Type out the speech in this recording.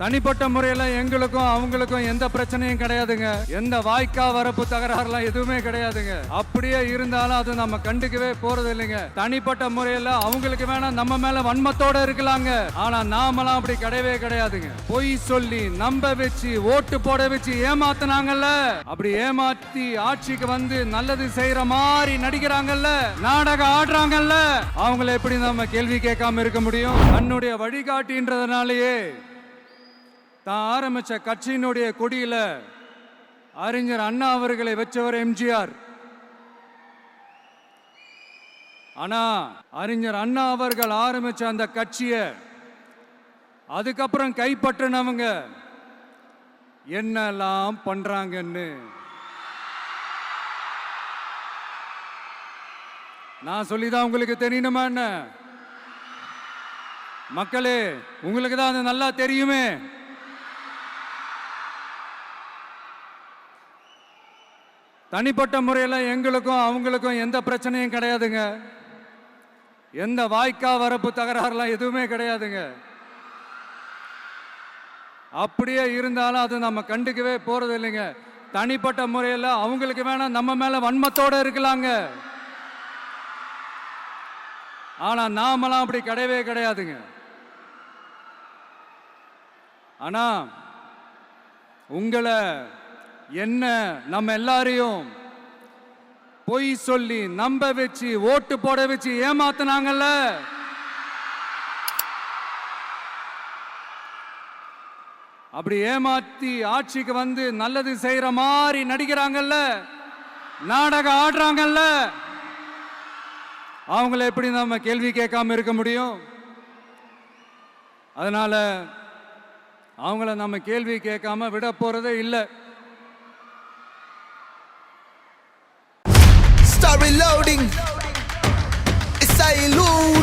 தனிப்பட்ட முறையில எங்களுக்கும் அவங்களுக்கும் எந்த பிரச்சனையும் கிடையாதுங்க. எந்த வாய்க்கா வரப்பு தகராறுலாம் எதுவுமே கிடையாதுங்க. அப்படியே இருந்தாலும் அது நம்ம கண்டுக்கவே போறது இல்லைங்க. தனிப்பட்ட முறையில அவங்களுக்கு வேணா நம்ம மேல வன்மத்தோட இருக்கலாங்க. ஆனா நாமெல்லாம் அப்படி கிடையவே கிடையாதுங்க. பொய் சொல்லி நம்ப வச்சு ஓட்டு போட வச்சு ஏமாத்தினாங்கல்ல, அப்படி ஏமாத்தி ஆட்சிக்கு வந்து நல்லது செய்யற மாதிரி நடிக்கிறாங்கல்ல, நாடகம் ஆடுறாங்கல்ல, அவங்களை எப்படி நம்ம கேள்வி கேட்காம இருக்க முடியும்? தன்னுடைய வழிகாட்டின்றதுனாலேயே தான் ஆரம்பிச்ச கட்சியினுடைய கொடியில அறிஞர் அண்ணா அவர்களை வச்சவர் எம்ஜிஆர். ஆனா அறிஞர் அண்ணா அவர்கள் ஆரம்பிச்ச அந்த கட்சியை அதுக்கப்புறம் கைப்பற்றினவங்க என்னெல்லாம் பண்றாங்கன்னு நான் சொல்லிதான் உங்களுக்கு தெரியணுமா என்ன? மக்களே, உங்களுக்கு தான் அது நல்லா தெரியுமே. தனிப்பட்ட முறையில் எங்களுக்கும் அவங்களுக்கும் எந்த பிரச்சனையும் கிடையாதுங்க. எந்த வாய்க்கா வரப்பு தகராறுலாம் எதுவுமே கிடையாதுங்க. அப்படியே இருந்தாலும் அது நம்ம கண்டுக்கவே போறது இல்லைங்க. தனிப்பட்ட முறையில் அவங்களுக்கு வேணா நம்ம மேல வன்மத்தோட இருக்கலாங்க. ஆனா நாமெல்லாம் அப்படி கிடையவே கிடையாதுங்க. ஆனா உங்களை என்ன நம்ம எல்லாரையும் பொய் சொல்லி நம்ப வச்சு ஓட்டு போட வச்சு ஏமாத்தினாங்கல்ல, அப்படி ஏமாத்தி ஆட்சிக்கு வந்து நல்லது செய்யற மாதிரி நடிக்கிறாங்கல்ல, நாடகம் ஆடுறாங்கல்ல, அவங்களை எப்படி நம்ம கேள்வி கேட்காம இருக்க முடியும்? அதனால அவங்கள நம்ம கேள்வி கேட்காம விட போறதே இல்லை. Start reloading. It's a illusion.